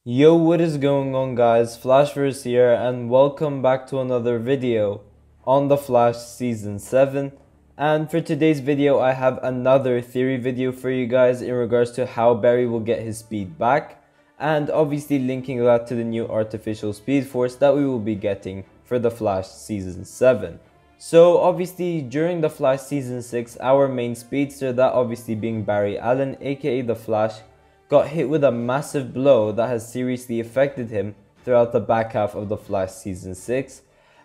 Yo, what is going on, guys? Flashverse here, and welcome back to another video on The Flash Season 7. And for today's video, I have another theory video for you guys in regards to how Barry will get his speed back, and obviously linking that to the new artificial speed force that we will be getting for The Flash Season 7. So obviously during The Flash Season 6, our main speedster, that obviously being Barry Allen, aka The Flash, got hit with a massive blow that has seriously affected him throughout the back half of The Flash Season 6,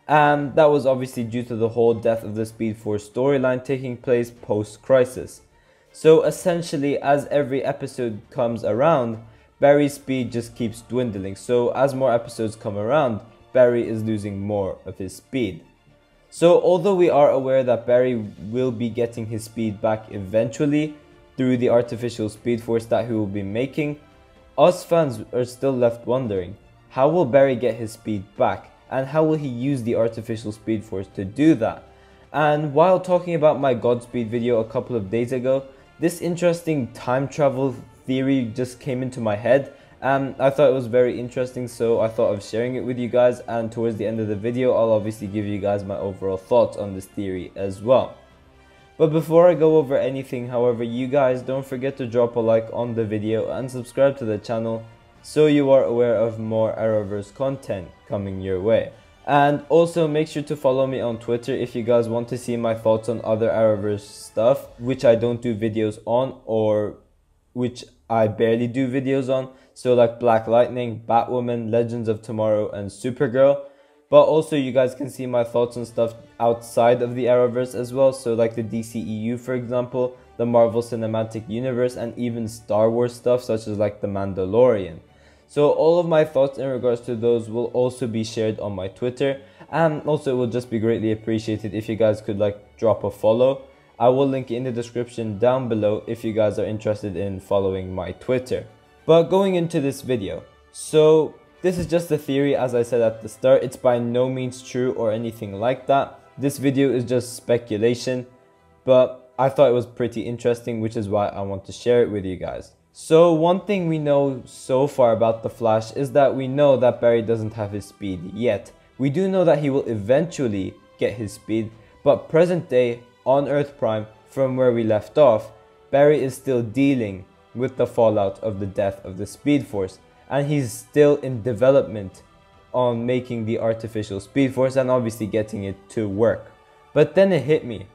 and that was obviously due to the whole death of the Speed Force storyline taking place post-crisis. So essentially, as every episode comes around, Barry's speed just keeps dwindling, so as more episodes come around, Barry is losing more of his speed. So although we are aware that Barry will be getting his speed back eventually, through the artificial speed force that he will be making, us fans are still left wondering, how will Barry get his speed back, and how will he use the artificial speed force to do that? And while talking about my Godspeed video a couple of days ago, this interesting time travel theory just came into my head, and I thought it was very interesting, so I thought of sharing it with you guys, and towards the end of the video I'll obviously give you guys my overall thoughts on this theory as well. But before I go over anything, however, you guys don't forget to drop a like on the video and subscribe to the channel so you are aware of more Arrowverse content coming your way. And also make sure to follow me on Twitter if you guys want to see my thoughts on other Arrowverse stuff which I don't do videos on, or which I barely do videos on, so like Black Lightning, Batwoman, Legends of Tomorrow and Supergirl. But also you guys can see my thoughts on stuff outside of the Arrowverse as well, so like the DCEU for example, the Marvel Cinematic Universe, and even Star Wars stuff such as like The Mandalorian. So all of my thoughts in regards to those will also be shared on my Twitter, and also it will just be greatly appreciated if you guys could like drop a follow. I will link it in the description down below if you guys are interested in following my Twitter. But going into this video, so this is just a theory, as I said at the start. It's by no means true or anything like that. This video is just speculation, but I thought it was pretty interesting, which is why I want to share it with you guys. So one thing we know so far about the Flash is that we know that Barry doesn't have his speed yet. We do know that he will eventually get his speed, but present day on Earth Prime, from where we left off, Barry is still dealing with the fallout of the death of the Speed Force. And he's still in development on making the artificial speed force and obviously getting it to work. But then it hit me.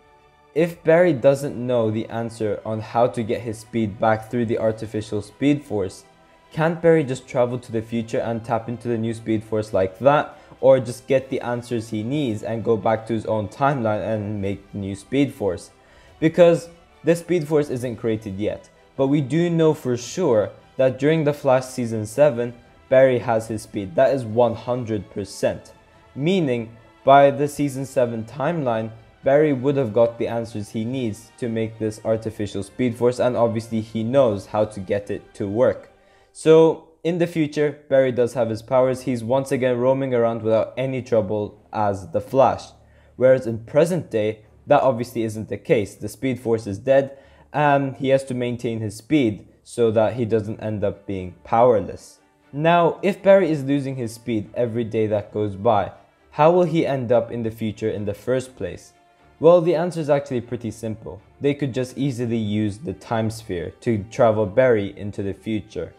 If Barry doesn't know the answer on how to get his speed back through the artificial speed force, can't Barry just travel to the future and tap into the new speed force like that? Or just get the answers he needs and go back to his own timeline and make the new speed force? Because the speed force isn't created yet, but we do know for sure that during The Flash Season 7, Barry has his speed. That is 100%. Meaning, by the Season 7 timeline, Barry would have got the answers he needs to make this artificial speed force, and obviously he knows how to get it to work. So, in the future, Barry does have his powers. He's once again roaming around without any trouble as the Flash. Whereas in present day, that obviously isn't the case. The speed force is dead, and he has to maintain his speed so that he doesn't end up being powerless. Now, if Barry is losing his speed every day that goes by, how will he end up in the future in the first place? Well, the answer is actually pretty simple. They could just easily use the time sphere to travel Barry into the future.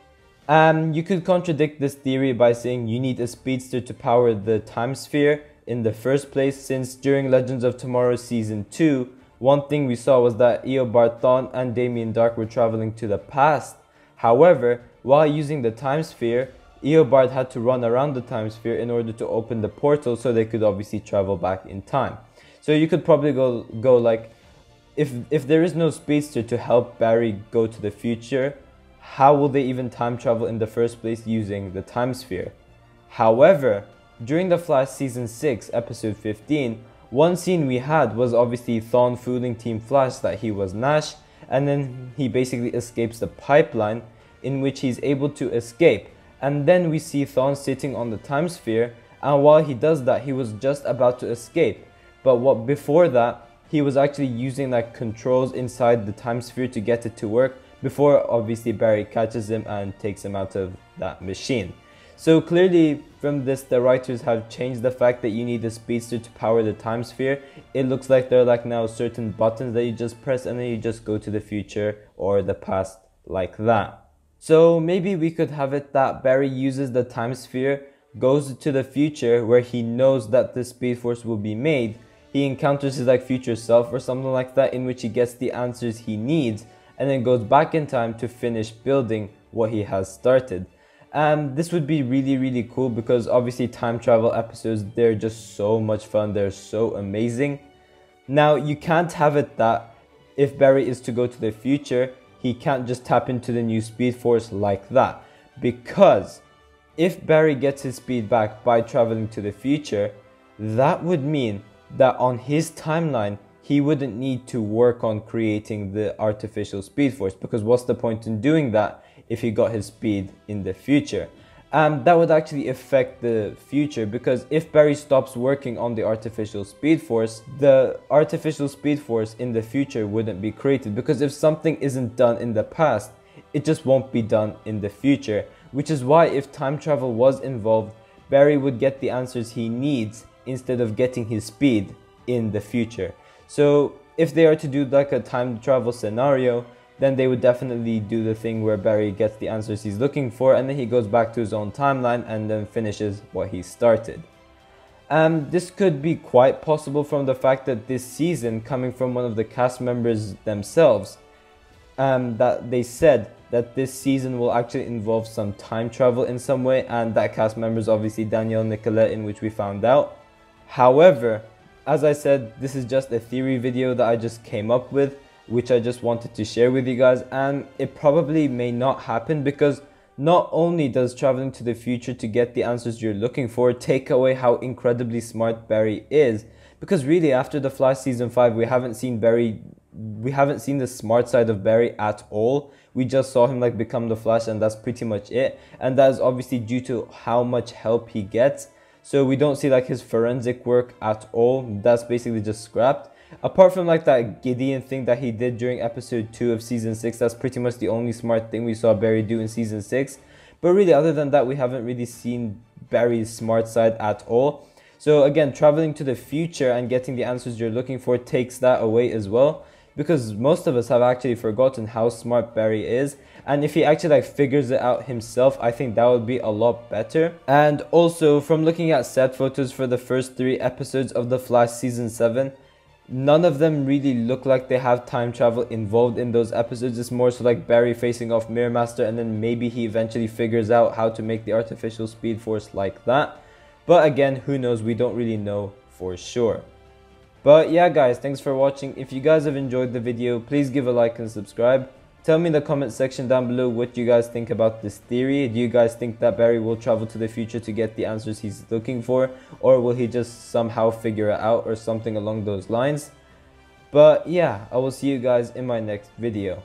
You could contradict this theory by saying you need a speedster to power the time sphere in the first place, since during Legends of Tomorrow Season 2, one thing we saw was that Eobard Thawne and Damien Darhk were traveling to the past. However, while using the time sphere, Eobard had to run around the time sphere in order to open the portal so they could obviously travel back in time. So you could probably go like, if there is no speedster to help Barry go to the future, how will they even time travel in the first place using the time sphere? However, during The Flash Season 6, Episode 15, one scene we had was obviously Thawne fooling Team Flash that he was Nash, and then he basically escapes the pipeline, in which he's able to escape. And then we see Thawne sitting on the time sphere, and while he does that, he was just about to escape. But before that, he was actually using like controls inside the time sphere to get it to work, before obviously Barry catches him and takes him out of that machine. So clearly from this, the writers have changed the fact that you need a speedster to power the time sphere. It looks like there are like now certain buttons that you just press and then you just go to the future or the past like that. So maybe we could have it that Barry uses the time sphere, goes to the future where he knows that the Speed Force will be made. He encounters his like future self or something like that, in which he gets the answers he needs and then goes back in time to finish building what he has started. And this would be really cool because obviously time travel episodes, they're just so much fun, they're so amazing. Now you can't have it that if Barry is to go to the future, he can't just tap into the new Speed Force like that, because if Barry gets his speed back by traveling to the future, that would mean that on his timeline he wouldn't need to work on creating the artificial Speed Force, because what's the point in doing that if he got his speed in the future? And that would actually affect the future, because if Barry stops working on the artificial Speed Force, the artificial Speed Force in the future wouldn't be created, because if something isn't done in the past, it just won't be done in the future. Which is why if time travel was involved, Barry would get the answers he needs instead of getting his speed in the future. So if they are to do like a time travel scenario, then they would definitely do the thing where Barry gets the answers he's looking for and then he goes back to his own timeline and then finishes what he started. This could be quite possible from the fact that this season, coming from one of the cast members themselves, that they said that this season will actually involve some time travel in some way, and that cast member is obviously Danielle Nicolet, in which we found out. However, as I said, this is just a theory video that I just came up with, which I just wanted to share with you guys, and it probably may not happen, because not only does traveling to the future to get the answers you're looking for take away how incredibly smart Barry is, because really after the Flash season 5 we haven't seen the smart side of Barry at all. We just saw him like become the Flash and that's pretty much it, and that is obviously due to how much help he gets. So we don't see like his forensic work at all. That's basically just scrapped. Apart from like that Gideon thing that he did during episode 2 of season 6, that's pretty much the only smart thing we saw Barry do in season 6. But really other than that, we haven't really seen Barry's smart side at all. So again, traveling to the future and getting the answers you're looking for takes that away as well, because most of us have actually forgotten how smart Barry is, and if he actually like figures it out himself, I think that would be a lot better. And also from looking at set photos for the first 3 episodes of The Flash season 7, none of them really look like they have time travel involved in those episodes. It's more so like Barry facing off Mirror Master, and then maybe he eventually figures out how to make the artificial Speed Force like that. But again, who knows, we don't really know for sure. But yeah guys, thanks for watching. If you guys have enjoyed the video, please give a like and subscribe. Tell me in the comment section down below what you guys think about this theory. Do you guys think that Barry will travel to the future to get the answers he's looking for? Or will he just somehow figure it out or something along those lines? But yeah, I will see you guys in my next video.